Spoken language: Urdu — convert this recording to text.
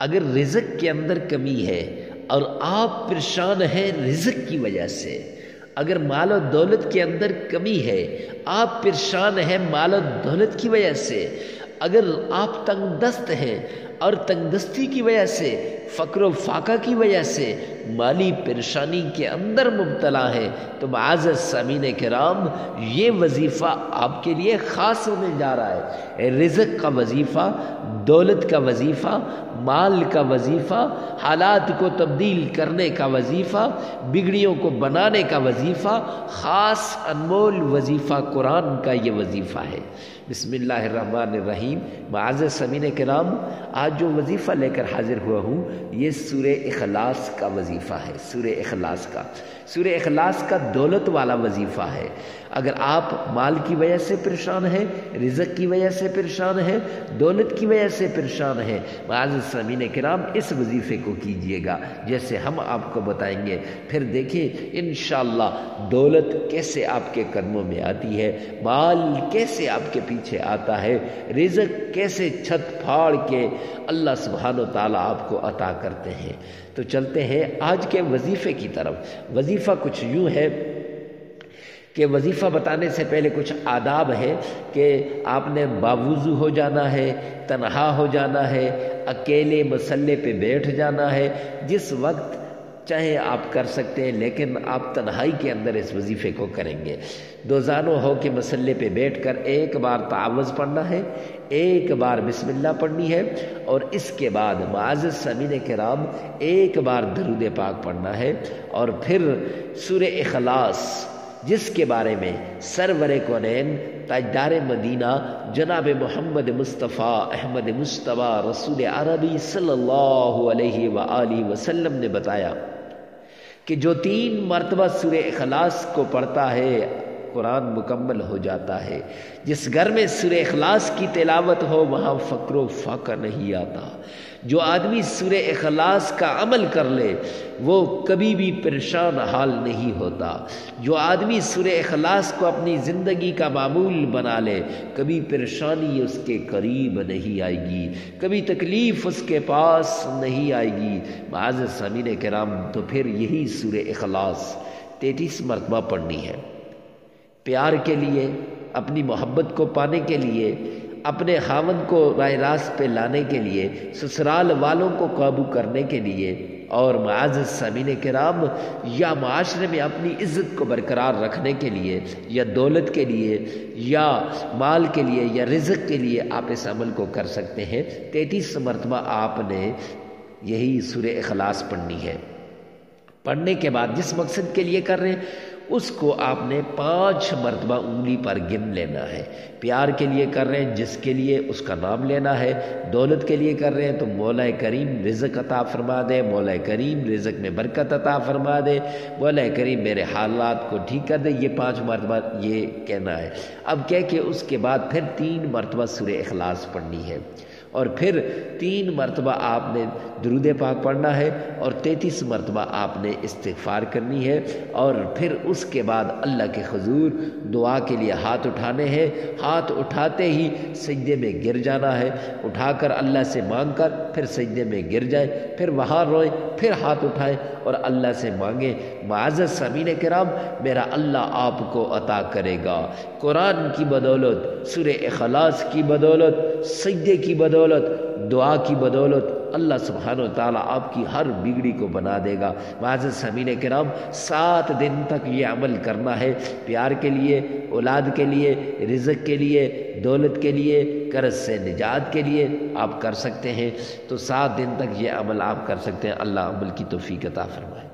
اگر رزق کے اندر کمی ہے اور آپ پریشان ہیں رزق کی وجہ سے، اگر مال و دولت کے اندر کمی ہے، آپ پریشان ہیں مال و دولت کی وجہ سے، اگر آپ تنگ دست ہیں اور تنگ دستی کی وجہ سے، فقر و فاقہ کی وجہ سے مالی پریشانی کے اندر مبتلا ہے، تو معزز سامعین کرام یہ وظیفہ آپ کے لیے خاص ہونے جا رہا ہے۔ رزق کا وظیفہ، دولت کا وظیفہ، مال کا وظیفہ، حالات کو تبدیل کرنے کا وظیفہ، بگڑیوں کو بنانے کا وظیفہ، خاص انمول وظیفہ قرآن کا یہ وظیفہ ہے۔ بسم اللہ الرحمن الرحیم۔ معزز سامعین کرام، آج جو وظیفہ لے کر حاضر ہوا ہوں یہ سورہ اخلاص کا وظیفہ ہے۔ سورہ اخلاص کا دولت والا وظیفہ ہے۔ اگر آپ مال کی وجہ سے پریشان ہیں، رزق کی وجہ سے پریشان ہیں، دولت کی وجہ سے پریشان ہیں، معزز سامعین کرام اس وظیفے کو کیجئے گا جیسے ہم آپ کو بتائیں گے۔ پھر دیکھیں انشاءاللہ دولت کیسے آپ کے قدموں میں آتی ہے، مال کیسے آپ کے پیچھے آتا ہے، رزق کیسے چھت پھاڑ کے اللہ سبحانہ و تعالیٰ آپ کو عطا کرتے ہیں۔ تو چلتے ہیں آج کے وظیفے کی طرف۔ وظیفہ کچھ یوں ہے کہ وظیفہ بتانے سے پہلے کچھ آداب ہے کہ آپ نے باوضو ہو جانا ہے، تنہا ہو جانا ہے، اکیلے مسلے پہ بیٹھ جانا ہے، جس وقت چاہے آپ کر سکتے ہیں، لیکن آپ تنہائی کے اندر اس وظیفے کو کریں گے۔ دو زانو ہو کے مسلے پہ بیٹھ کر ایک بار تعوذ پڑھنا ہے، ایک بار بسم اللہ پڑھنی ہے، اور اس کے بعد معزز سامعین کرام ایک بار درود پاک پڑھنا ہے، اور پھر سورہ اخلاص جس کے بارے میں سرور کونین تاجدار مدینہ جناب محمد مصطفیٰ احمد مصطفیٰ رسول عربی صلی اللہ علیہ وآلہ وسلم نے بتایا کہ جو 3 مرتبہ سورہ اخلاص کو پڑھتا ہے قرآن مکمل ہو جاتا ہے۔ جس گھر میں سورہ اخلاص کی تلاوت ہو وہاں فقر و فاقہ نہیں آتا۔ جو آدمی سورہ اخلاص کا عمل کر لے وہ کبھی بھی پریشان حال نہیں ہوتا۔ جو آدمی سورہ اخلاص کو اپنی زندگی کا معمول بنا لے کبھی پریشانی اس کے قریب نہیں آئے گی، کبھی تکلیف اس کے پاس نہیں آئے گی۔ معزز سامعین کرام، تو پھر یہی سورہ اخلاص 33 مرتبہ پڑھنی ہے، پیار کے لیے، اپنی محبت کو پانے کے لیے، اپنے خاوند کو راہ راست پہ لانے کے لیے، سسرال والوں کو قابو کرنے کے لیے، اور معزز سامعین کرام یا معاشرے میں اپنی عزت کو برقرار رکھنے کے لیے، یا دولت کے لیے، یا مال کے لیے، یا رزق کے لیے آپ اس عمل کو کر سکتے ہیں۔ 33 مرتبہ آپ نے یہی سورہ اخلاص پڑھنی ہے۔ پڑھنے کے بعد جس مقصد کے لیے کر رہے ہیں اس کو آپ نے 5 مرتبہ انگلی پر گن لینا ہے۔ پیار کے لیے کر رہے ہیں جس کے لیے اس کا نام لینا ہے، دولت کے لیے کر رہے ہیں تو مولا کریم رزق عطا فرما دے، مولا کریم رزق میں برکت عطا فرما دے، مولا کریم میرے حالات کو ٹھیک کر دے، یہ 5 مرتبہ یہ کہنا ہے۔ اب کہہ کے اس کے بعد پھر 3 مرتبہ سورہ اخلاص پڑھنی ہے، اور پھر 3 مرتبہ آپ نے درود پاک پڑھنا ہے، اور 33 مرتبہ آپ نے استغفار کرنی ہے، اور پھر اس کے بعد اللہ کے حضور دعا کے لیے ہاتھ اٹھانے ہیں۔ ہاتھ اٹھاتے ہی سجدے میں گر جانا ہے، اٹھا کر اللہ سے مانگ کر پھر سجدے میں گر جائیں، پھر وہاں روئیں، پھر ہاتھ اٹھائیں اور اللہ سے مانگیں۔ معزز سامعین کرام، میرا اللہ آپ کو عطا کرے گا۔ قرآن کی بدولت، سورہ اخلاص کی بدولت، سجدے کی بدولت، دعا کی بدولت اللہ سبحانہ و تعالیٰ آپ کی ہر بگڑی کو بنا دے گا۔ معزز سامعین کرام، 7 دن تک یہ عمل کرنا ہے، پیار کے لیے، اولاد کے لیے، رزق کے لیے، دولت کے لیے، قرض سے نجات کے لیے آپ کر سکتے ہیں۔ تو 7 دن تک یہ عمل آپ کر سکتے ہیں۔ اللہ عمل کی توفیق عطا فرمائے۔